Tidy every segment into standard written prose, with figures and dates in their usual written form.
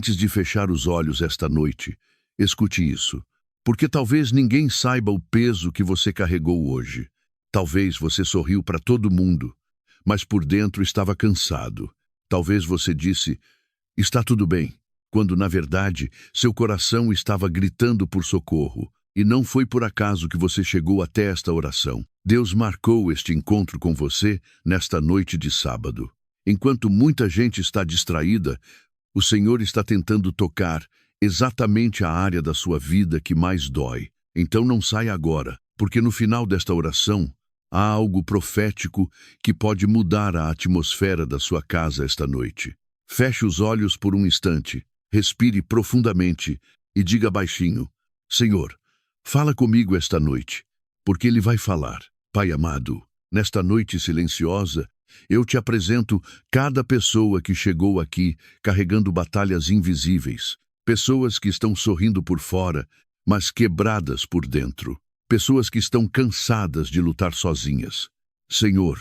Antes de fechar os olhos esta noite, escute isso, porque talvez ninguém saiba o peso que você carregou hoje. Talvez você sorriu para todo mundo, mas por dentro estava cansado. Talvez você disse, está tudo bem, quando na verdade seu coração estava gritando por socorro. E não foi por acaso que você chegou até esta oração. Deus marcou este encontro com você nesta noite de sábado. Enquanto muita gente está distraída, o Senhor está tentando tocar exatamente a área da sua vida que mais dói. Então não saia agora, porque no final desta oração há algo profético que pode mudar a atmosfera da sua casa esta noite. Feche os olhos por um instante, respire profundamente e diga baixinho, Senhor, fala comigo esta noite, porque Ele vai falar. Pai amado, nesta noite silenciosa, eu te apresento cada pessoa que chegou aqui carregando batalhas invisíveis, pessoas que estão sorrindo por fora, mas quebradas por dentro, pessoas que estão cansadas de lutar sozinhas. Senhor,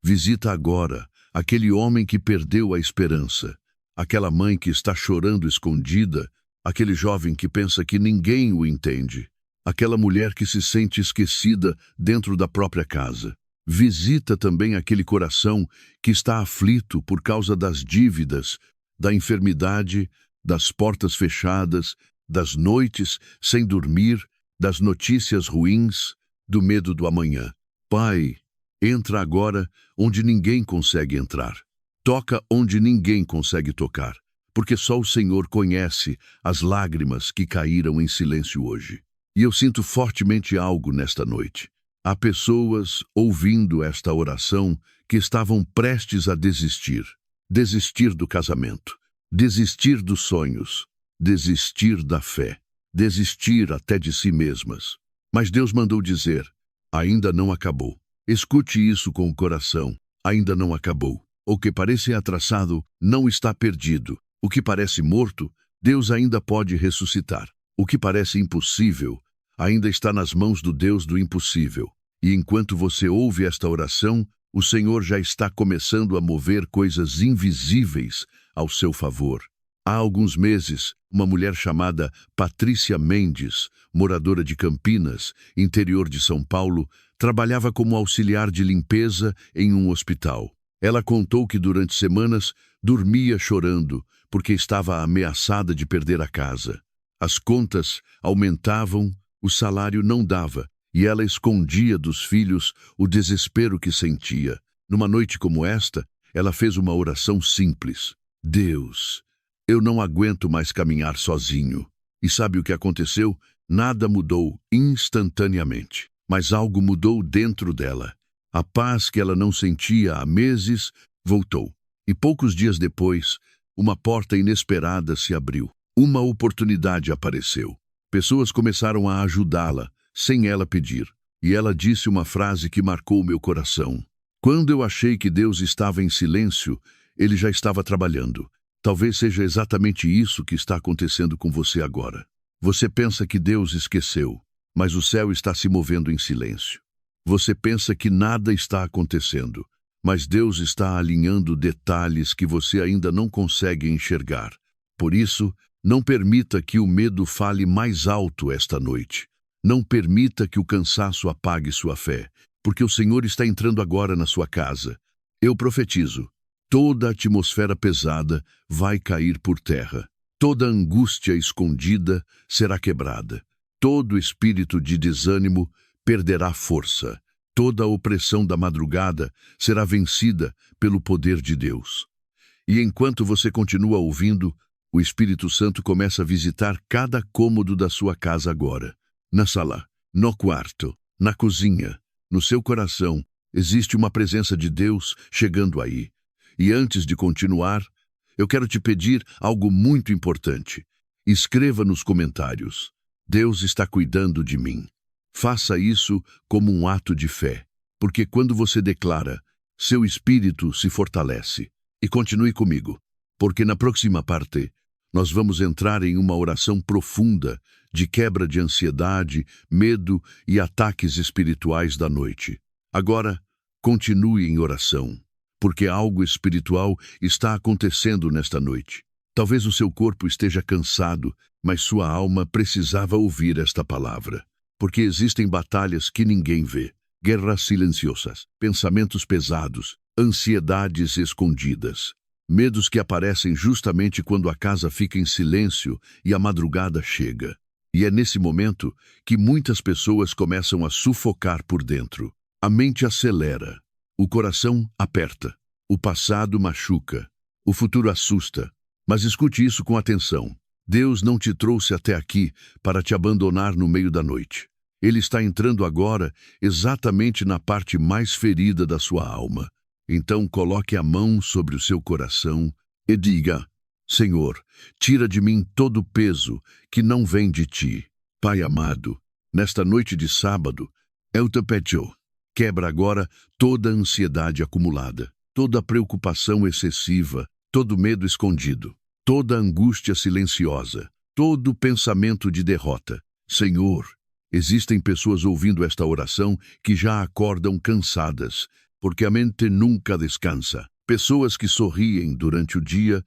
visita agora aquele homem que perdeu a esperança, aquela mãe que está chorando escondida, aquele jovem que pensa que ninguém o entende, aquela mulher que se sente esquecida dentro da própria casa. Visita também aquele coração que está aflito por causa das dívidas, da enfermidade, das portas fechadas, das noites sem dormir, das notícias ruins, do medo do amanhã. Pai, entra agora onde ninguém consegue entrar. Toca onde ninguém consegue tocar, porque só o Senhor conhece as lágrimas que caíram em silêncio hoje. E eu sinto fortemente algo nesta noite. Há pessoas ouvindo esta oração que estavam prestes a desistir. Desistir do casamento, desistir dos sonhos, desistir da fé, desistir até de si mesmas. Mas Deus mandou dizer, ainda não acabou. Escute isso com o coração, ainda não acabou. O que parece atrasado não está perdido. O que parece morto, Deus ainda pode ressuscitar. O que parece impossível, ainda está nas mãos do Deus do impossível. E enquanto você ouve esta oração, o Senhor já está começando a mover coisas invisíveis ao seu favor. Há alguns meses, uma mulher chamada Patrícia Mendes, moradora de Campinas, interior de São Paulo, trabalhava como auxiliar de limpeza em um hospital. Ela contou que durante semanas dormia chorando porque estava ameaçada de perder a casa. As contas aumentavam, o salário não dava, e ela escondia dos filhos o desespero que sentia. Numa noite como esta, ela fez uma oração simples. Deus, eu não aguento mais caminhar sozinho. E sabe o que aconteceu? Nada mudou instantaneamente, mas algo mudou dentro dela. A paz que ela não sentia há meses voltou. E poucos dias depois, uma porta inesperada se abriu. Uma oportunidade apareceu. Pessoas começaram a ajudá-la, sem ela pedir. E ela disse uma frase que marcou meu coração. Quando eu achei que Deus estava em silêncio, Ele já estava trabalhando. Talvez seja exatamente isso que está acontecendo com você agora. Você pensa que Deus esqueceu, mas o céu está se movendo em silêncio. Você pensa que nada está acontecendo, mas Deus está alinhando detalhes que você ainda não consegue enxergar. Por isso, não permita que o medo fale mais alto esta noite. Não permita que o cansaço apague sua fé, porque o Senhor está entrando agora na sua casa. Eu profetizo, toda a atmosfera pesada vai cair por terra. Toda angústia escondida será quebrada. Todo espírito de desânimo perderá força. Toda a opressão da madrugada será vencida pelo poder de Deus. E enquanto você continua ouvindo, o Espírito Santo começa a visitar cada cômodo da sua casa agora. Na sala, no quarto, na cozinha, no seu coração, existe uma presença de Deus chegando aí. E antes de continuar, eu quero te pedir algo muito importante. Escreva nos comentários, Deus está cuidando de mim. Faça isso como um ato de fé, porque quando você declara, seu espírito se fortalece. E continue comigo, porque na próxima parte, nós vamos entrar em uma oração profunda de quebra de ansiedade, medo e ataques espirituais da noite. Agora, continue em oração, porque algo espiritual está acontecendo nesta noite. Talvez o seu corpo esteja cansado, mas sua alma precisava ouvir esta palavra. Porque existem batalhas que ninguém vê, guerras silenciosas, pensamentos pesados, ansiedades escondidas, medos que aparecem justamente quando a casa fica em silêncio e a madrugada chega. E é nesse momento que muitas pessoas começam a sufocar por dentro. A mente acelera, o coração aperta, o passado machuca, o futuro assusta. Mas escute isso com atenção. Deus não te trouxe até aqui para te abandonar no meio da noite. Ele está entrando agora exatamente na parte mais ferida da sua alma. Então coloque a mão sobre o seu coração e diga: Senhor, tira de mim todo o peso que não vem de ti. Pai amado, nesta noite de sábado, eu te peço, quebra agora toda a ansiedade acumulada, toda a preocupação excessiva, todo medo escondido, toda angústia silenciosa, todo pensamento de derrota. Senhor, existem pessoas ouvindo esta oração que já acordam cansadas, porque a mente nunca descansa. Pessoas que sorriem durante o dia,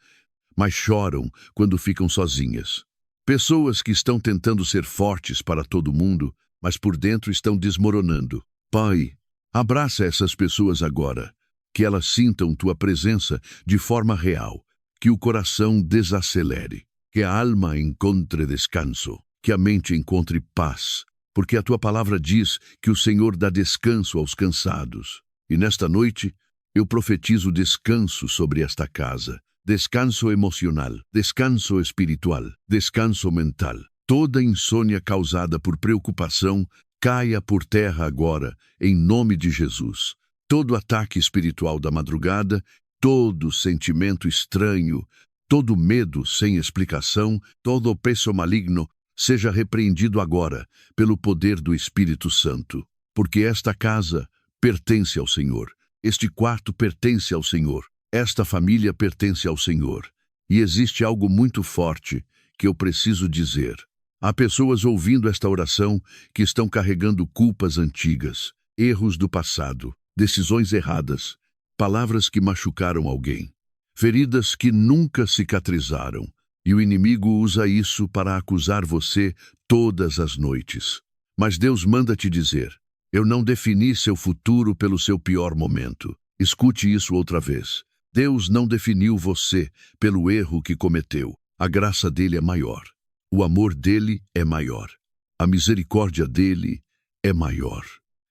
mas choram quando ficam sozinhas. Pessoas que estão tentando ser fortes para todo mundo, mas por dentro estão desmoronando. Pai, abraça essas pessoas agora. Que elas sintam tua presença de forma real, que o coração desacelere, que a alma encontre descanso, que a mente encontre paz, porque a tua palavra diz que o Senhor dá descanso aos cansados. E nesta noite, eu profetizo descanso sobre esta casa, descanso emocional, descanso espiritual, descanso mental. Toda insônia causada por preocupação caia por terra agora, em nome de Jesus. Todo ataque espiritual da madrugada, todo sentimento estranho, todo medo sem explicação, todo peso maligno, seja repreendido agora pelo poder do Espírito Santo. Porque esta casa pertence ao Senhor, este quarto pertence ao Senhor, esta família pertence ao Senhor. E existe algo muito forte que eu preciso dizer. Há pessoas ouvindo esta oração que estão carregando culpas antigas, erros do passado, decisões erradas, palavras que machucaram alguém, feridas que nunca cicatrizaram, e o inimigo usa isso para acusar você todas as noites. Mas Deus manda te dizer: eu não defini seu futuro pelo seu pior momento. Escute isso outra vez. Deus não definiu você pelo erro que cometeu. A graça dele é maior. O amor dele é maior. A misericórdia dele é maior.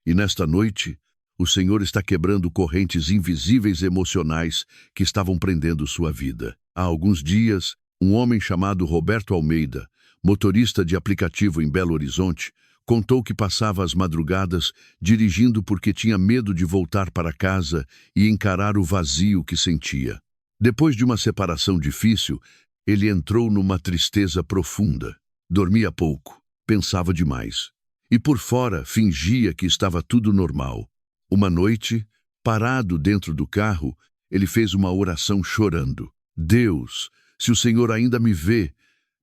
E nesta noite, o Senhor está quebrando correntes invisíveis emocionais que estavam prendendo sua vida. Há alguns dias, um homem chamado Roberto Almeida, motorista de aplicativo em Belo Horizonte, contou que passava as madrugadas dirigindo porque tinha medo de voltar para casa e encarar o vazio que sentia. Depois de uma separação difícil, ele entrou numa tristeza profunda. Dormia pouco, pensava demais. E por fora fingia que estava tudo normal. Uma noite, parado dentro do carro, ele fez uma oração chorando. Deus, se o Senhor ainda me vê,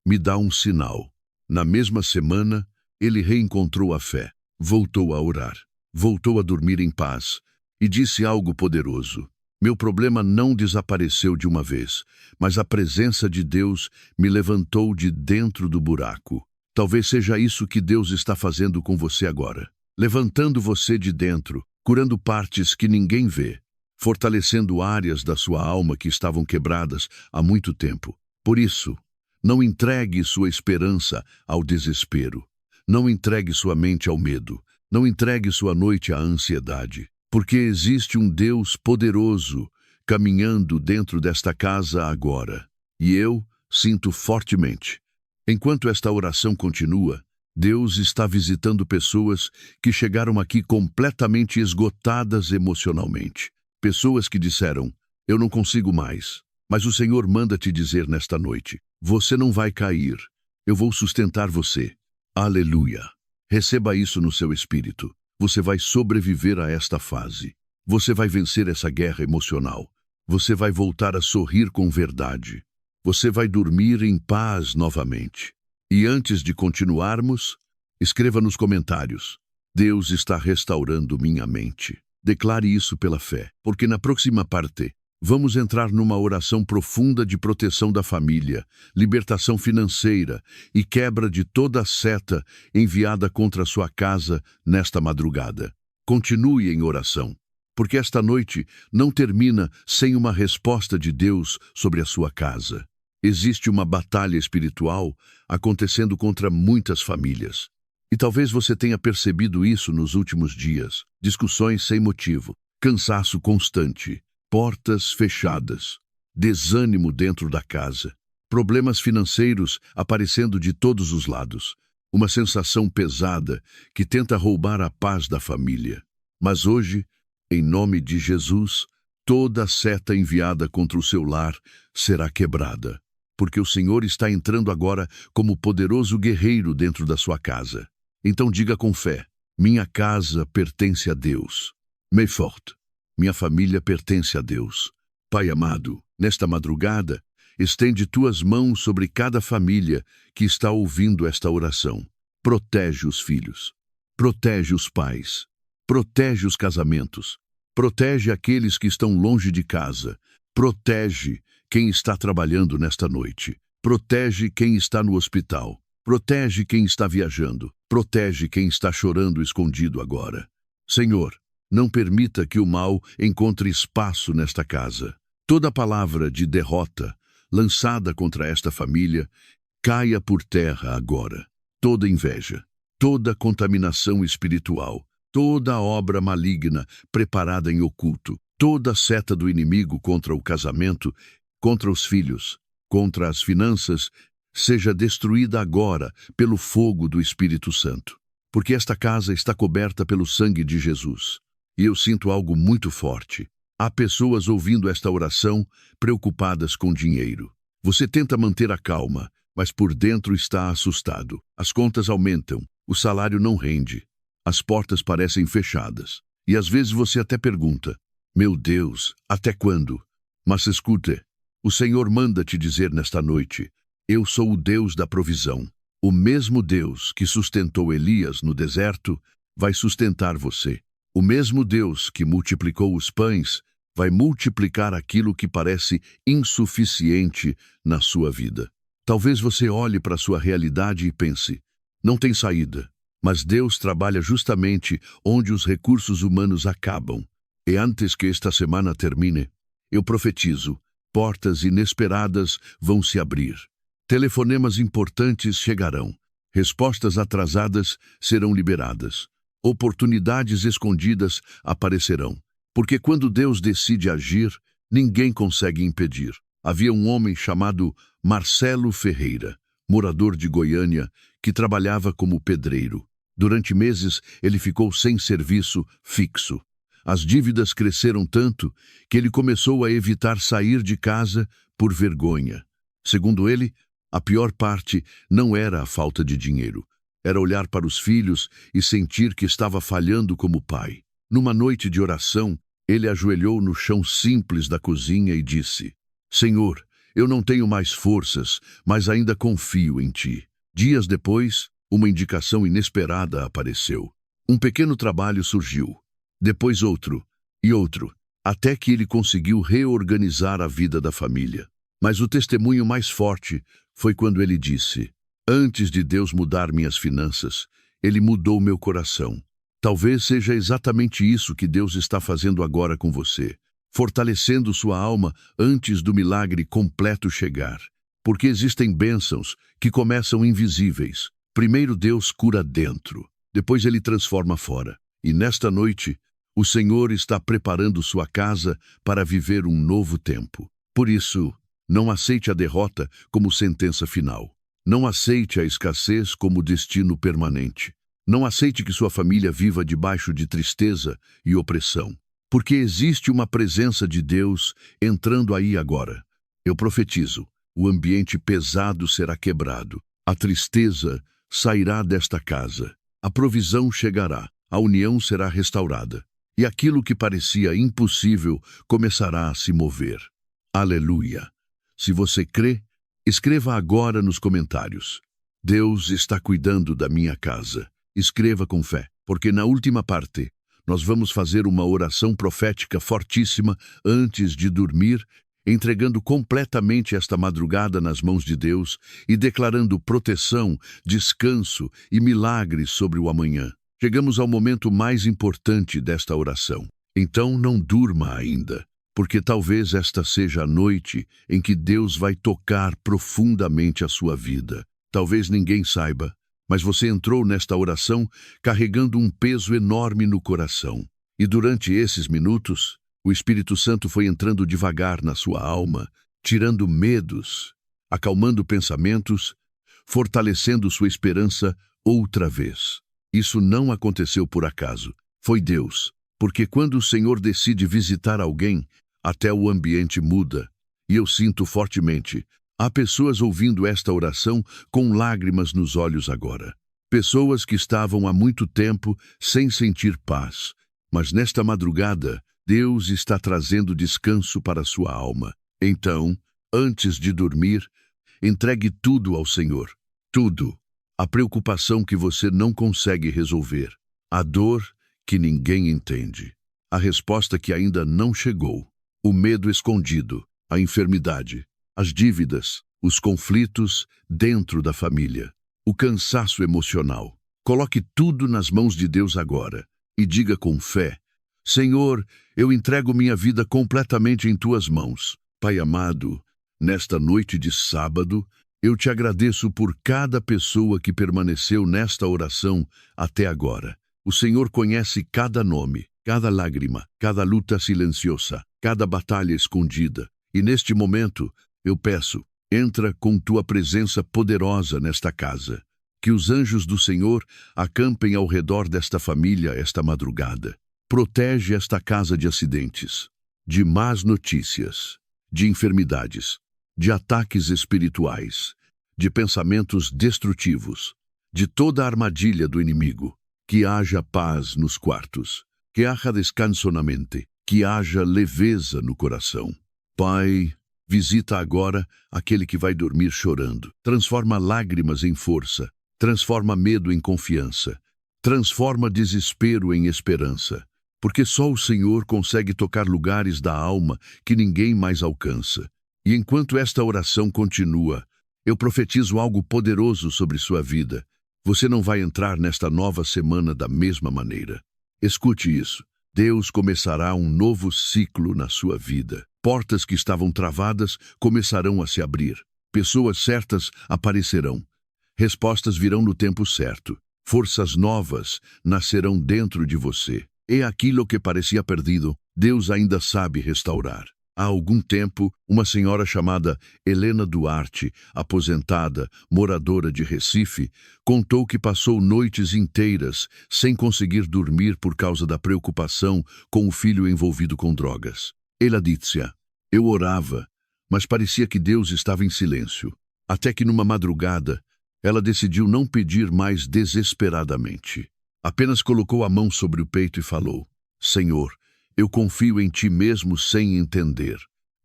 me dá um sinal. Na mesma semana, ele reencontrou a fé, voltou a orar, voltou a dormir em paz e disse algo poderoso. Meu problema não desapareceu de uma vez, mas a presença de Deus me levantou de dentro do buraco. Talvez seja isso que Deus está fazendo com você agora. Levantando você de dentro, curando partes que ninguém vê, fortalecendo áreas da sua alma que estavam quebradas há muito tempo. Por isso, não entregue sua esperança ao desespero. Não entregue sua mente ao medo. Não entregue sua noite à ansiedade. Porque existe um Deus poderoso caminhando dentro desta casa agora. E eu sinto fortemente. Enquanto esta oração continua, Deus está visitando pessoas que chegaram aqui completamente esgotadas emocionalmente. Pessoas que disseram: eu não consigo mais. Mas o Senhor manda te dizer nesta noite: você não vai cair. Eu vou sustentar você. Aleluia. Receba isso no seu espírito. Você vai sobreviver a esta fase. Você vai vencer essa guerra emocional. Você vai voltar a sorrir com verdade. Você vai dormir em paz novamente. E antes de continuarmos, escreva nos comentários: Deus está restaurando minha mente. Declare isso pela fé, porque na próxima parte Vamos entrar numa oração profunda de proteção da família, libertação financeira e quebra de toda a seta enviada contra a sua casa nesta madrugada. Continue em oração, porque esta noite não termina sem uma resposta de Deus sobre a sua casa. Existe uma batalha espiritual acontecendo contra muitas famílias. E talvez você tenha percebido isso nos últimos dias. Discussões sem motivo, cansaço constante, portas fechadas, desânimo dentro da casa, problemas financeiros aparecendo de todos os lados, uma sensação pesada que tenta roubar a paz da família. Mas hoje, em nome de Jesus, toda a seta enviada contra o seu lar será quebrada, porque o Senhor está entrando agora como poderoso guerreiro dentro da sua casa. Então diga com fé: minha casa pertence a Deus. Mayfort. Minha família pertence a Deus. Pai amado, nesta madrugada, estende tuas mãos sobre cada família que está ouvindo esta oração. Protege os filhos. Protege os pais. Protege os casamentos. Protege aqueles que estão longe de casa. Protege quem está trabalhando nesta noite. Protege quem está no hospital. Protege quem está viajando. Protege quem está chorando escondido agora. Senhor, não permita que o mal encontre espaço nesta casa. Toda palavra de derrota lançada contra esta família caia por terra agora. Toda inveja, toda contaminação espiritual, toda obra maligna preparada em oculto, toda seta do inimigo contra o casamento, contra os filhos, contra as finanças, seja destruída agora pelo fogo do Espírito Santo. Porque esta casa está coberta pelo sangue de Jesus. E eu sinto algo muito forte. Há pessoas ouvindo esta oração preocupadas com dinheiro. Você tenta manter a calma, mas por dentro está assustado. As contas aumentam, o salário não rende, as portas parecem fechadas. E às vezes você até pergunta: meu Deus, até quando? Mas escute, o Senhor manda te dizer nesta noite: eu sou o Deus da provisão. O mesmo Deus que sustentou Elias no deserto vai sustentar você. O mesmo Deus que multiplicou os pães vai multiplicar aquilo que parece insuficiente na sua vida. Talvez você olhe para a sua realidade e pense: não tem saída. Mas Deus trabalha justamente onde os recursos humanos acabam. E antes que esta semana termine, eu profetizo: portas inesperadas vão se abrir. Telefonemas importantes chegarão. Respostas atrasadas serão liberadas. Oportunidades escondidas aparecerão. Porque quando Deus decide agir, ninguém consegue impedir. Havia um homem chamado Marcelo Ferreira, morador de Goiânia, que trabalhava como pedreiro. Durante meses, ele ficou sem serviço fixo. As dívidas cresceram tanto que ele começou a evitar sair de casa por vergonha. Segundo ele, a pior parte não era a falta de dinheiro. Era olhar para os filhos e sentir que estava falhando como pai. Numa noite de oração, ele ajoelhou no chão simples da cozinha e disse: Senhor, eu não tenho mais forças, mas ainda confio em Ti. Dias depois, uma indicação inesperada apareceu. Um pequeno trabalho surgiu. Depois outro, e outro, até que ele conseguiu reorganizar a vida da família. Mas o testemunho mais forte foi quando ele disse: antes de Deus mudar minhas finanças, Ele mudou meu coração. Talvez seja exatamente isso que Deus está fazendo agora com você, fortalecendo sua alma antes do milagre completo chegar. Porque existem bênçãos que começam invisíveis. Primeiro Deus cura dentro, depois Ele transforma fora. E nesta noite, o Senhor está preparando sua casa para viver um novo tempo. Por isso, não aceite a derrota como sentença final. Não aceite a escassez como destino permanente. Não aceite que sua família viva debaixo de tristeza e opressão. Porque existe uma presença de Deus entrando aí agora. Eu profetizo: o ambiente pesado será quebrado. A tristeza sairá desta casa. A provisão chegará. A união será restaurada. E aquilo que parecia impossível começará a se mover. Aleluia! Se você crê, escreva agora nos comentários: Deus está cuidando da minha casa. Escreva com fé, porque na última parte, nós vamos fazer uma oração profética fortíssima antes de dormir, entregando completamente esta madrugada nas mãos de Deus e declarando proteção, descanso e milagres sobre o amanhã. Chegamos ao momento mais importante desta oração. Então não durma ainda, porque talvez esta seja a noite em que Deus vai tocar profundamente a sua vida. Talvez ninguém saiba, mas você entrou nesta oração carregando um peso enorme no coração. E durante esses minutos, o Espírito Santo foi entrando devagar na sua alma, tirando medos, acalmando pensamentos, fortalecendo sua esperança outra vez. Isso não aconteceu por acaso. Foi Deus. Porque quando o Senhor decide visitar alguém, até o ambiente muda. E eu sinto fortemente, há pessoas ouvindo esta oração com lágrimas nos olhos agora. Pessoas que estavam há muito tempo sem sentir paz. Mas nesta madrugada, Deus está trazendo descanso para a sua alma. Então, antes de dormir, entregue tudo ao Senhor. Tudo. A preocupação que você não consegue resolver. A dor que ninguém entende. A resposta que ainda não chegou. O medo escondido. A enfermidade. As dívidas. Os conflitos dentro da família. O cansaço emocional. Coloque tudo nas mãos de Deus agora e diga com fé: Senhor, eu entrego minha vida completamente em tuas mãos. Pai amado, nesta noite de sábado, eu te agradeço por cada pessoa que permaneceu nesta oração até agora. O Senhor conhece cada nome, cada lágrima, cada luta silenciosa, cada batalha escondida. E neste momento, eu peço, entra com tua presença poderosa nesta casa. Que os anjos do Senhor acampem ao redor desta família esta madrugada. Protege esta casa de acidentes, de más notícias, de enfermidades, de ataques espirituais, de pensamentos destrutivos, de toda a armadilha do inimigo. Que haja paz nos quartos, que haja descanso na mente, que haja leveza no coração. Pai, visita agora aquele que vai dormir chorando. Transforma lágrimas em força, transforma medo em confiança, transforma desespero em esperança. Porque só o Senhor consegue tocar lugares da alma que ninguém mais alcança. E enquanto esta oração continua, eu profetizo algo poderoso sobre sua vida. Você não vai entrar nesta nova semana da mesma maneira. Escute isso. Deus começará um novo ciclo na sua vida. Portas que estavam travadas começarão a se abrir. Pessoas certas aparecerão. Respostas virão no tempo certo. Forças novas nascerão dentro de você. E aquilo que parecia perdido, Deus ainda sabe restaurar. Há algum tempo, uma senhora chamada Helena Duarte, aposentada, moradora de Recife, contou que passou noites inteiras sem conseguir dormir por causa da preocupação com o filho envolvido com drogas. Ela disse: eu orava, mas parecia que Deus estava em silêncio. Até que numa madrugada, ela decidiu não pedir mais desesperadamente. Apenas colocou a mão sobre o peito e falou: Senhor, eu confio em ti mesmo sem entender.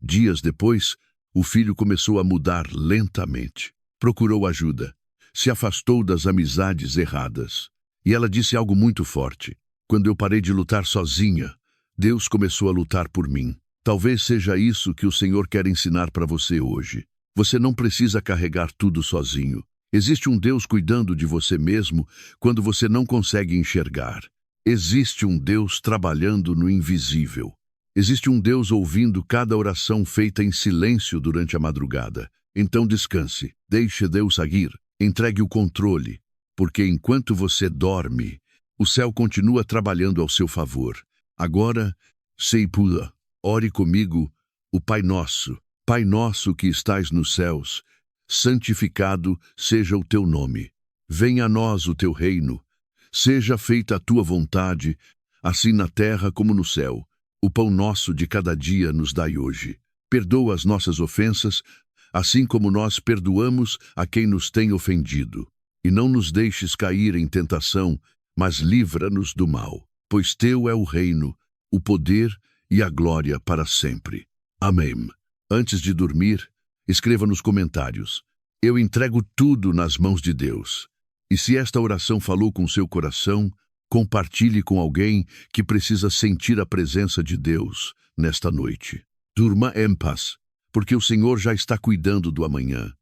Dias depois, o filho começou a mudar lentamente. Procurou ajuda. Se afastou das amizades erradas. E ela disse algo muito forte: quando eu parei de lutar sozinha, Deus começou a lutar por mim. Talvez seja isso que o Senhor quer ensinar para você hoje. Você não precisa carregar tudo sozinho. Existe um Deus cuidando de você mesmo quando você não consegue enxergar. Existe um Deus trabalhando no invisível. Existe um Deus ouvindo cada oração feita em silêncio durante a madrugada. Então descanse, deixe Deus agir, entregue o controle, porque enquanto você dorme, o céu continua trabalhando ao seu favor. Agora, Seipula, ore comigo o Pai Nosso que estais nos céus, santificado seja o teu nome. Venha a nós o teu reino. Seja feita a tua vontade, assim na terra como no céu. O pão nosso de cada dia nos dai hoje. Perdoa as nossas ofensas, assim como nós perdoamos a quem nos tem ofendido. E não nos deixes cair em tentação, mas livra-nos do mal. Pois teu é o reino, o poder e a glória para sempre. Amém. Antes de dormir, escreva nos comentários: eu entrego tudo nas mãos de Deus. E se esta oração falou com seu coração, Compartilhe com alguém que precisa sentir a presença de Deus nesta noite. Durma em paz, porque o Senhor já está cuidando do amanhã.